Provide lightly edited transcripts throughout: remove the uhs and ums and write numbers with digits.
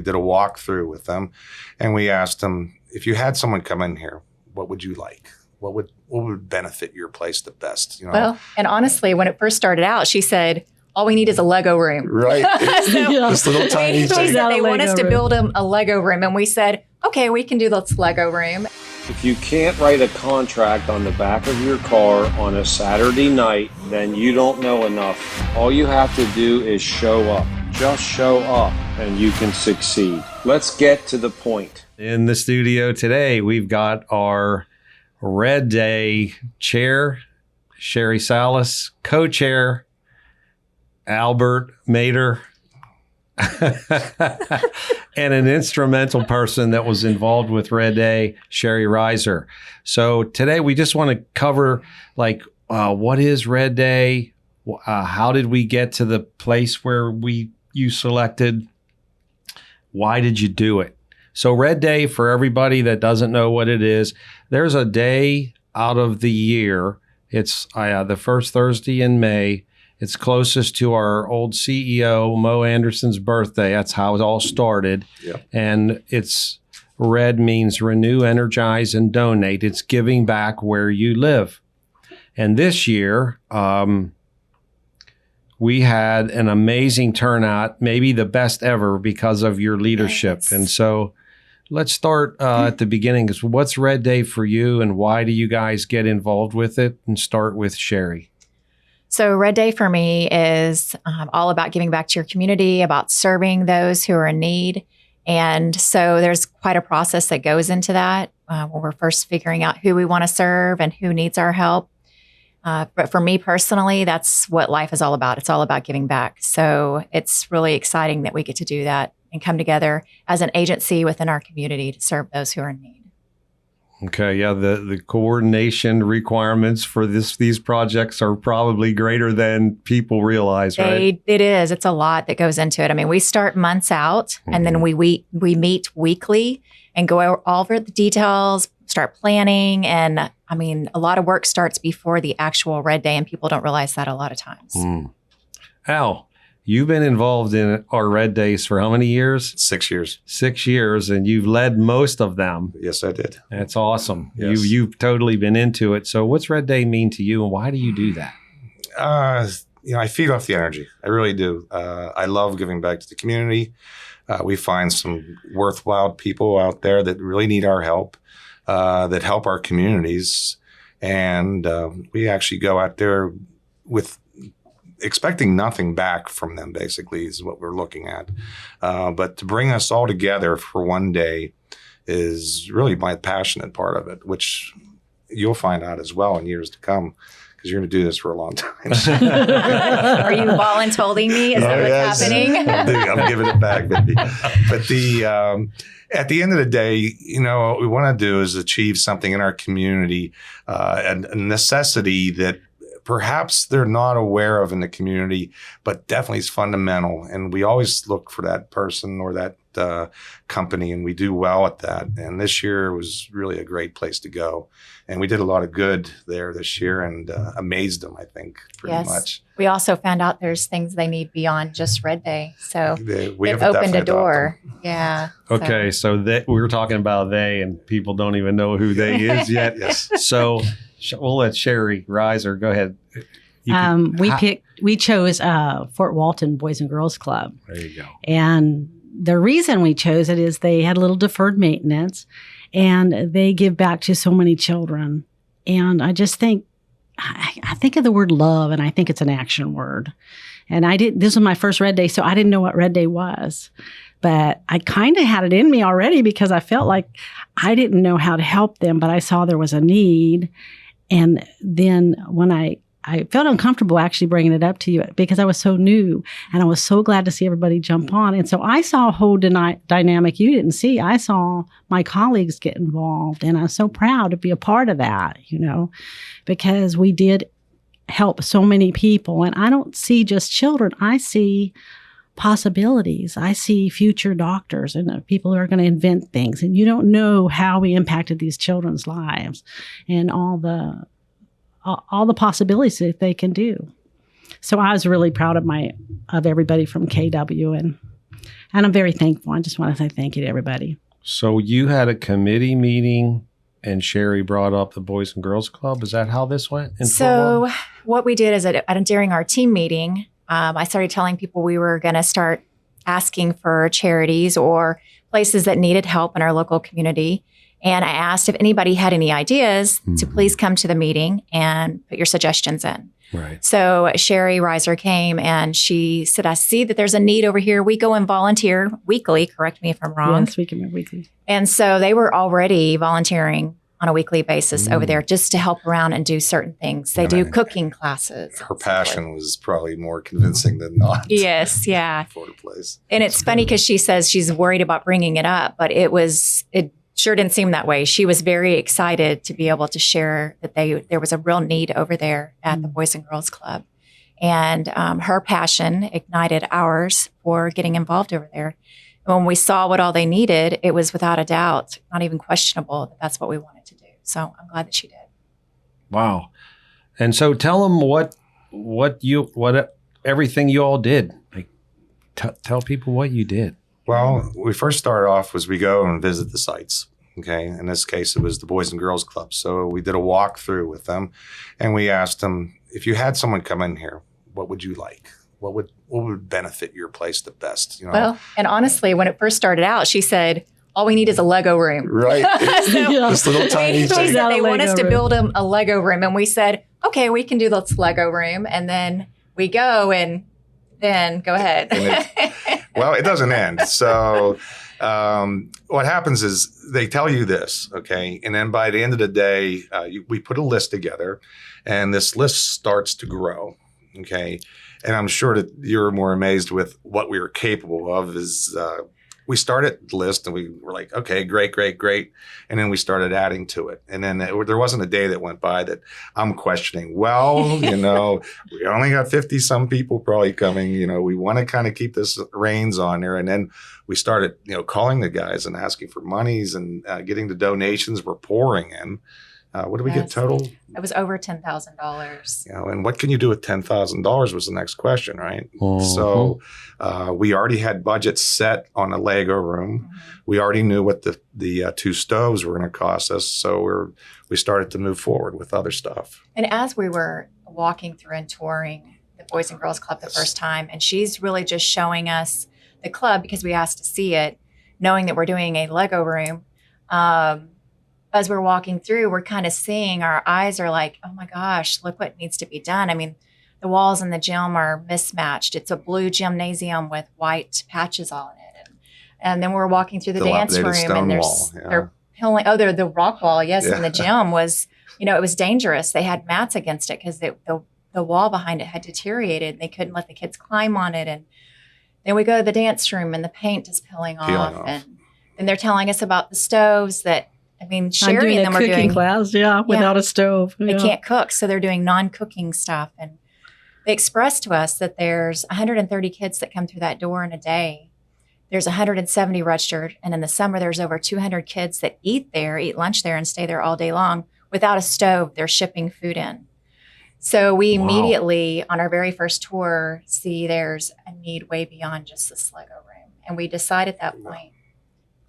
we did a walkthrough with them, and we asked them, if you had someone come in here, what would you like? What would benefit your place the best? Well, and honestly, when it first started out, she said, all we need is a Lego room. Right. This little tiny thing. They want us to build a Lego room. And we said, okay, we can do this Lego room. If you can't write a contract on the back of your car on a Saturday night, then you don't know enough. All you have to do is show up. Just show up and you can succeed. Let's get to the point. In the studio today, we've got our Red Day chair, Sherri Salas, co-chair, Albert Mater, and an instrumental person that was involved with Red Day, Sherry Rieser. So today we just want to cover what is Red Day? How did we get to the place where you selected? Why did you do it? So Red Day, for everybody that doesn't know what it is, there's a day out of the year. It's the first Thursday in May. It's closest to our old CEO, Mo Anderson's birthday. That's how it all started. Yep. And it's red means renew, energize, and donate. It's giving back where you live. And this year, we had an amazing turnout, maybe the best ever because of your leadership. Yes. And so let's start at the beginning. What's Red Day for you, and why do you guys get involved with it? And start with Sherry. So Red Day for me is all about giving back to your community, about serving those who are in need. And so there's quite a process that goes into that when we're first figuring out who we want to serve and who needs our help. But for me personally, that's what life is all about. It's all about giving back. So it's really exciting that we get to do that and come together as an agency within our community to serve those who are in need. Okay, yeah, the coordination requirements for these projects are probably greater than people realize, right? It is. It's a lot that goes into it. I mean, we start months out, and then we meet weekly and go over the details, start planning, and I mean, a lot of work starts before the actual Red Day, and people don't realize that a lot of times. Al, you've been involved in our Red Days for how many years? 6 years. 6 years, and you've led most of them. Yes, I did. That's awesome. Yes. You've totally been into it. So what's Red Day mean to you, and why do you do that? I feed off the energy. I really do. I love giving back to the community. We find some worthwhile people out there that really need our help, that help our communities. And we actually go out there with expecting nothing back from them, basically, is what we're looking at. But to bring us all together for one day is really my passionate part of it, which you'll find out as well in years to come, because you're going to do this for a long time. Are you voluntolding me? Is that what's happening? I'm giving it back, baby. But at the end of the day, what we want to do is achieve something in our community, a necessity that perhaps they're not aware of in the community, but definitely is fundamental. And we always look for that person or that company, and we do well at that. And this year was really a great place to go. And we did a lot of good there this year and amazed them, I think, pretty much. We also found out there's things they need beyond just Red Day. So it opened a door. Yeah. Okay. So we were talking about they, and people don't even know who they is yet. Yes. So we'll let Sherry Rieser go ahead. We chose Fort Walton Boys and Girls Club. There you go. And the reason we chose it is they had a little deferred maintenance, and they give back to so many children. And I just think, I think of the word love, and I think it's an action word. And this was my first Red Day, so I didn't know what Red Day was. But I kind of had it in me already because I felt like I didn't know how to help them, but I saw there was a need. And then when I felt uncomfortable actually bringing it up to you because I was so new, and I was so glad to see everybody jump on. And so I saw a whole dynamic you didn't see. I saw my colleagues get involved, and I was so proud to be a part of that, because we did help so many people. And I don't see just children. I see possibilities. I see future doctors and people who are going to invent things. And you don't know how we impacted these children's lives and all the possibilities that they can do. So I was really proud of everybody from KW, and And I'm very thankful. I just want to say thank you to everybody. So you had a committee meeting and Sherry brought up the Boys and Girls Club. Is that how this went? So what we did is that during our team meeting, I started telling people we were going to start asking for charities or places that needed help in our local community. And I asked if anybody had any ideas to please come to the meeting and put your suggestions in. Right. So Sherry Rieser came and she said, I see that there's a need over here. We go and volunteer weekly. Correct me if I'm wrong. Yes, we can meet weekly. And so they were already volunteering on a weekly basis over there just to help around and do certain things. They do cooking classes. Her passion was probably more convincing than not. Yes, yeah. For the place. And it's funny because she says she's worried about bringing it up, but it sure didn't seem that way. She was very excited to be able to share that there was a real need over there at the Boys and Girls Club. And her passion ignited ours for getting involved over there. And when we saw what all they needed, it was without a doubt, not even questionable that that's what we wanted to do. So I'm glad that she did. Wow. And so tell them what everything you all did. Like, tell people what you did. Well, we first started off was we go and visit the sites. Okay. In this case, it was the Boys and Girls Club. So we did a walkthrough with them and we asked them, if you had someone come in here, what would you like? What would benefit your place the best? You know? Well, and honestly, when it first started out, she said, all we need is a Lego room. Right. This little tiny thing. They want us to build a Lego room. And we said, okay, we can do this Lego room. And then we go and then go ahead. Well, it doesn't end. So what happens is they tell you this, okay? And then by the end of the day, we put a list together and this list starts to grow, okay? And I'm sure that you're more amazed with what we were capable of is we started the list and we were like, okay, great. And then we started adding to it. And then there wasn't a day that went by that I'm questioning, well, we only got 50 some people probably coming, we want to kind of keep this reins on there. And then we started, calling the guys and asking for monies and getting the donations were pouring in. What did we get total? It was over $10,000. And what can you do with $10,000 was the next question, right? Uh-huh. So we already had budgets set on a Lego room. Mm-hmm. We already knew what the two stoves were going to cost us. So we started to move forward with other stuff. And as we were walking through and touring the Boys and Girls Club the first time, and she's really just showing us the club because we asked to see it, knowing that we're doing a Lego room. As we're walking through, we're kind of seeing, our eyes are like, oh my gosh, look what needs to be done. I mean, the walls in the gym are mismatched. It's a blue gymnasium with white patches all in it. And then we're walking through the dance room and they're peeling, they're the rock wall. Yes. Yeah. And the gym was, it was dangerous. They had mats against it because the wall behind it had deteriorated. They couldn't let the kids climb on it. And then we go to the dance room and the paint is peeling off. And then they're telling us about the stoves Sherry and them are doing class, without a stove. They can't cook, so they're doing non-cooking stuff. And they expressed to us that there's 130 kids that come through that door in a day. There's 170 registered, and in the summer there's over 200 kids that eat lunch there, and stay there all day long without a stove. They're shipping food in. So we immediately, on our very first tour, see there's a need way beyond just this Lego room, and we decide at that point,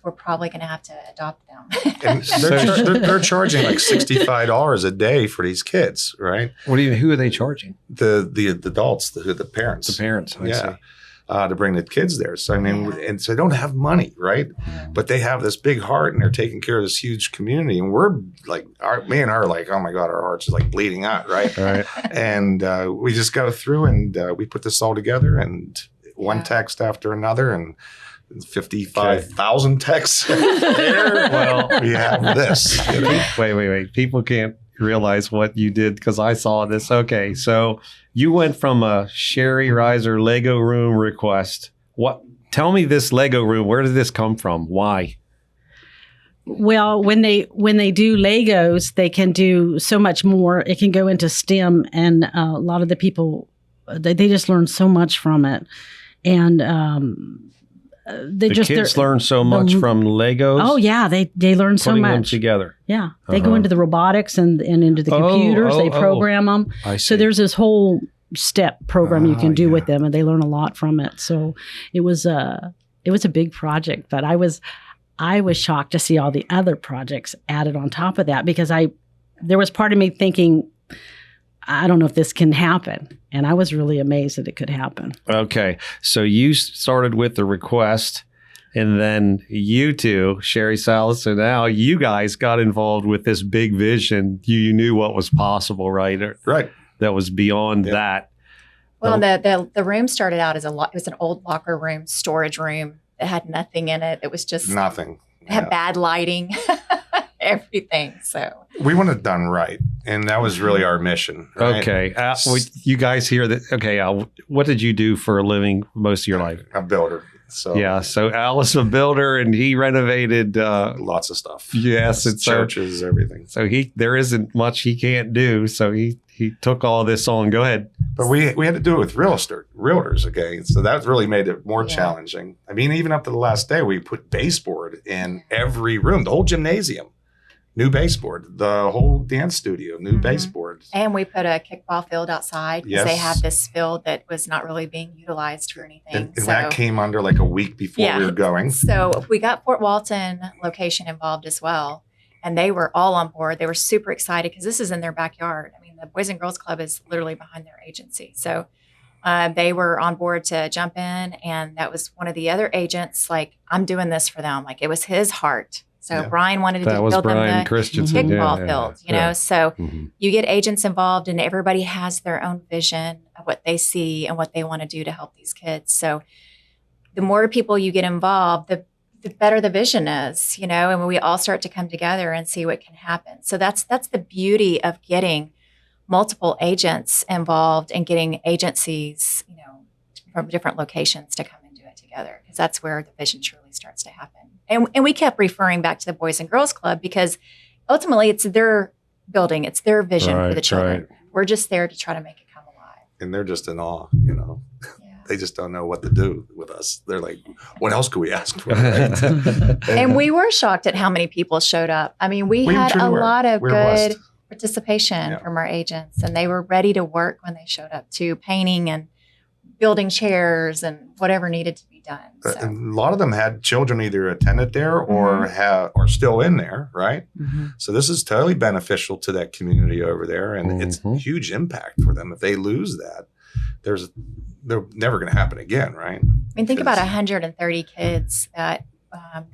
we're probably going to have to adopt them. And they're charging like $65 a day for these kids, right? Who are they charging? The adults, the parents. The parents, I see. To bring the kids there. So, and so they don't have money, right? But they have this big heart and they're taking care of this huge community. And we're like, me and her are like, oh my God, our hearts are like bleeding out, right? Right. And we just go through and we put this all together and one text after another and 55,000 texts there. Well, we have this. Wait. People can't realize what you did because I saw this. Okay, so you went from a Sherry Rieser Lego room request. Tell me this Lego room. Where did this come from? Why? Well, when they do Legos, they can do so much more. It can go into STEM, and a lot of the people they just learn so much from it, and the kids learn so much from Legos. Oh yeah, they learn so much. Putting them together. Yeah, they go into the robotics and into the computers. They program them. I see. So there's this whole step program you can do with them, and they learn a lot from it. So it was it was a big project, but I was shocked to see all the other projects added on top of that, because there was part of me thinking, I don't know if this can happen. And I was really amazed that it could happen. Okay. So you started with the request, and then you two, Sherri Salas, and now you guys got involved with this big vision. You knew what was possible, right? Right. That was beyond that. Well, the room started out as it was an old locker room, storage room. It had nothing in it. It was just Nothing. It had bad lighting, everything. So We want it done right. And that was really our mission. Right? Okay. You guys hear that? Okay. What did you do for a living most of your life? A builder. So Yeah. So Al is a builder, and he renovated. lots of stuff. Yes. Yes, It's churches, everything. So there isn't much he can't do. So he took all this on. Go ahead. But we had to do it with realtors again. So that really made it more Yeah. challenging. I mean, even up to the last day, we put baseboard in every room, the whole gymnasium, new baseboard, the whole dance studio, new baseboard. and we put a kickball field outside because they Yes. had this field that was not really being utilized for anything. And so that came under like a week before we were going. So we got Fort Walton location involved as well. And they were all on board. They were super excited because this is in their backyard. I mean, the Boys and Girls Club is literally behind their agency. So they were on board to jump in. And that was one of the other agents, like, I'm doing this for them. Like, it was his heart. So Yeah. Brian wanted to That was build Brian them the Christensen. kickball field, you know? So Mhm. you get agents involved and everybody has their own vision of what they see and what they want to do to help these kids. So the more people you get involved, the better the vision is, you know, and when we all start to come together and see what can happen. So that's the beauty of getting multiple agents involved and getting agencies, you know, from different locations to come and do it together, because that's where the vision truly starts to happen. And we kept referring back to the Boys and Girls Club because ultimately it's their building, it's their vision for the children. Right. We're just there to try to make it come alive. And they're just in awe, you know. Yeah. They just don't know what to do with us. They're like, what else could we ask for? Right? And we were shocked at how many people showed up. I mean, we had truly a were. lot of We're good blessed. participation Yeah. from our agents, and they were ready to work when they showed up too, painting and building chairs and whatever needed to be done. So. And a lot of them had children either attended there or are still in there, right? So this is totally beneficial to that community over there, and it's a huge impact for them. If they lose that, they're never going to happen again, right? I mean, think about Because- 130 kids that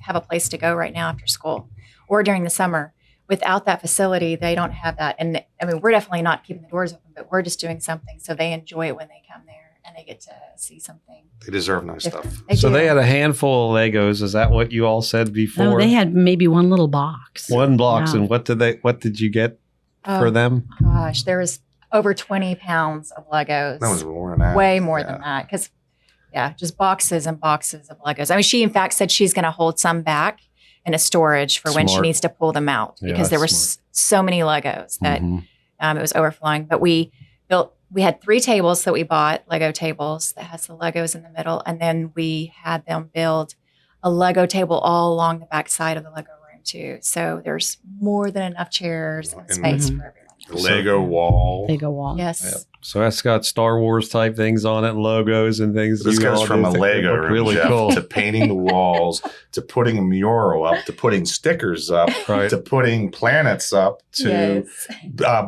have a place to go right now after school or during the summer. Without that facility, they don't have that. And I mean, we're definitely not keeping the doors open, but we're just doing something so they enjoy it when they come there and they get to see something They deserve nice different. stuff. So do. they had a handful of Legos. Is that what you all said before? No, they had maybe one little box. one blocks. Yeah. And what did you get for Oh, them? Gosh, there was over 20 pounds of Legos. That was more than that. way more Yeah. than that. Because, just boxes and boxes of Legos. I mean, she in fact said she's going to hold some back in a storage for when she Smart. needs to pull them out Yeah, because there were that's so many Legos that Mhm. it was overflowing. But we had 3 tables that we bought, Lego tables that has the Legos in the middle. And then we had them build a Lego table all along the back side of the Lego room too. So there's more than enough chairs and And- space Mhm. for everyone. The Lego wall. They go wall. Yes. Yep. So that's got Star Wars type things on it, logos and things. This You goes all from a did. Lego Look room, really Jeff, cool. to painting the walls, to putting a mural up, to putting stickers up, Right. to putting planets up, to Yes.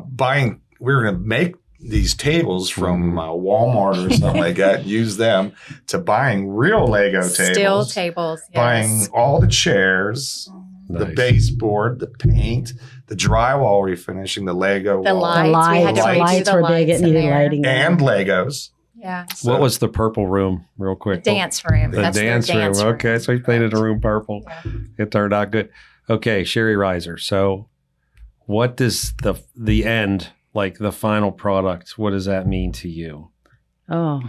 buying. We were going to make these tables from Walmart or something like that, use them, to buying real Lego Steel tables, tables. Yes. buying all the chairs, the Nice. baseboard, the paint, the drywall refinishing, the Lego The wall, lights. We had to The redo lights the were big. It lights in needed there. lighting. and Legos. Yeah. So- What was the purple room, real The quick? dance room. The That's their dance room. dance Okay, so he painted a Correct. room purple. Yeah. It turned out good. Okay, Sherry Rieser. So, what does the end, like the final product, what does that mean to you Oh,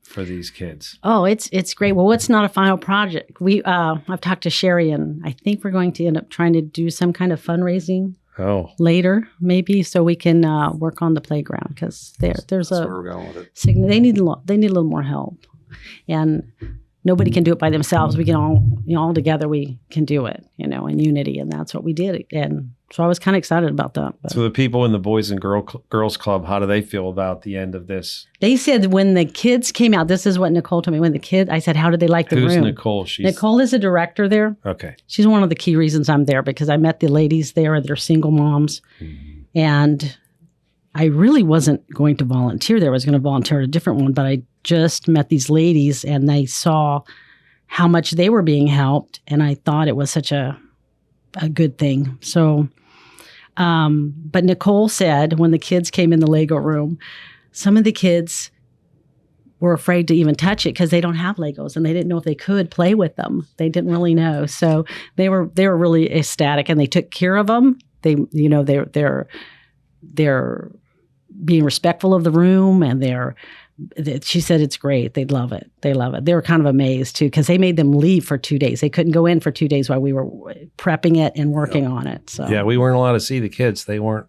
for these kids? oh, it's great. Well, it's not a final project. I've talked to Sherry, and I think we're going to end up trying to do some kind of fundraising Oh, later, maybe, so we can work on the playground because there's That's a where we're going with it. they need a little more help, and nobody can do it by themselves. We can all all together we can do it, in unity, and that's what we did. And So I was kind of excited about that. But So the people in the Boys and Girls Club, how do they feel about the end of this? they said when the kids came out, this is what Nicole told me. I said, how did they like the Who's room? Nicole? Nicole is a director there. Okay. She's one of the key reasons I'm there because I met the ladies there. They're single moms. And I really wasn't going to volunteer there. I was going to volunteer at a different one, but I just met these ladies and they saw how much they were being helped. And I thought it was such a good thing. So, but Nicole said when the kids came in the Lego room, some of the kids were afraid to even touch it because they don't have Legos and they didn't know if they could play with them. They didn't really know. So they were really ecstatic and they took care of them. They're being respectful of the room and she said it's great. They'd love it. They love it. They were kind of amazed too because they made them leave for 2 days. They couldn't go in for 2 days while we were prepping it and working on it. So Yeah, we weren't allowed to see the kids. They weren't,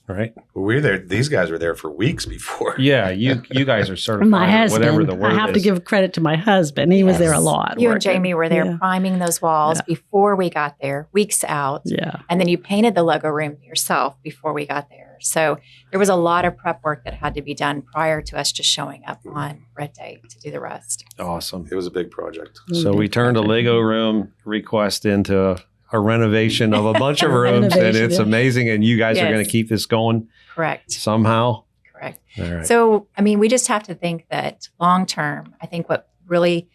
right? We were there. These guys were there for weeks before. Yeah, you guys are certified. my or husband, whatever the word I have to is. give credit to my husband. He was there a lot. You and working. Jamie were there Yeah. priming those walls before we got there, weeks out. Yeah. And then you painted the Lego room yourself before we got there. So there was a lot of prep work that had to be done prior to us just showing up on Red Day to do the rest. Awesome. It was a big project. So we turned a Lego room request into a renovation of a bunch of rooms, and Renovation, it's yeah. amazing. And you guys are going to Yes. keep this going Correct. somehow. Correct. All right. So, I mean, we just have to think that long term, I think what really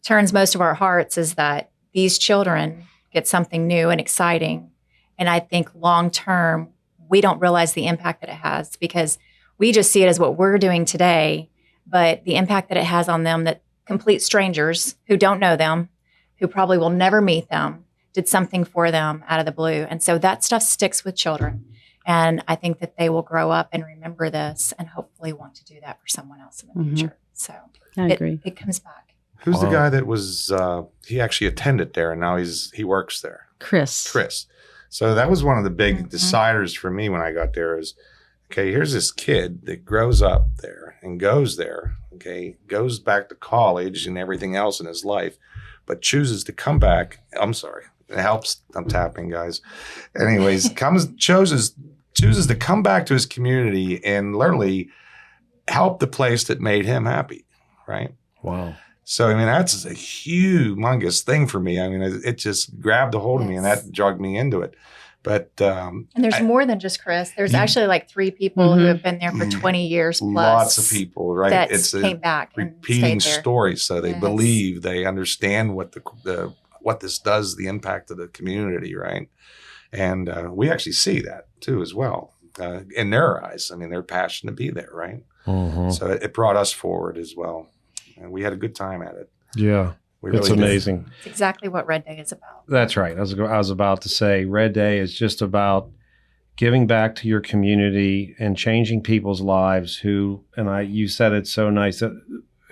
turns most of our hearts is that these children get something new and exciting. And I think long term, we don't realize the impact that it has because we just see it as what we're doing today, but the impact that it has on them, that complete strangers who don't know them, who probably will never meet them, did something for them out of the blue. And so that stuff sticks with children. And I think that they will grow up and remember this and hopefully want to do that for someone else in the Mhm. future. So I agree. it comes back. Who's the Wow. guy that was? He actually attended there, and now he works there. Chris. So that was one of the big deciders for me when I got there. Is okay. Here's this kid that grows up there and goes there. Okay, goes back to college and everything else in his life, but chooses to come back. I'm sorry. It helps. I'm tapping, guys. Anyways, chooses to come back to his community and literally help the place that made him happy. Right. Wow. So, I mean, that's a humongous thing for me. I mean, it just grabbed a hold of me and that dragged me into it. But And there's more than just Chris. There's You- actually like 3 people who Mhm. have been there for 20 years plus. lots of people, right? That It's came back and repeating stayed there. stories. So they Yes. believe, they understand what what this does, the impact of the community, right? And we actually see that too as well in their eyes. I mean, they're passionate to be there, right? Mhm. So it brought us forward as well. And we had a good time at it. Yeah. We It's really did. amazing. It's exactly what Red Day is about. That's right. I was about to say Red Day is just about giving back to your community and changing people's lives you said it so nice,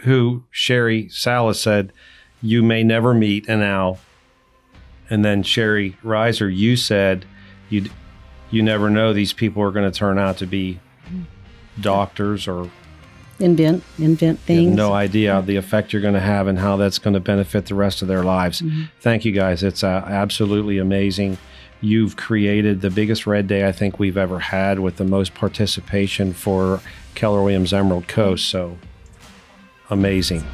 who Sherri Salas said, you may never meet an owl. And then Sherry Rieser, you said, you never know these people are going to turn out to be doctors or Invent you things. have no idea the effect you're going to have and how that's going to benefit the rest of their lives. Thank you, guys. It's absolutely amazing. You've created the biggest Red Day I think we've ever had with the most participation for Keller Williams Emerald Coast. So amazing.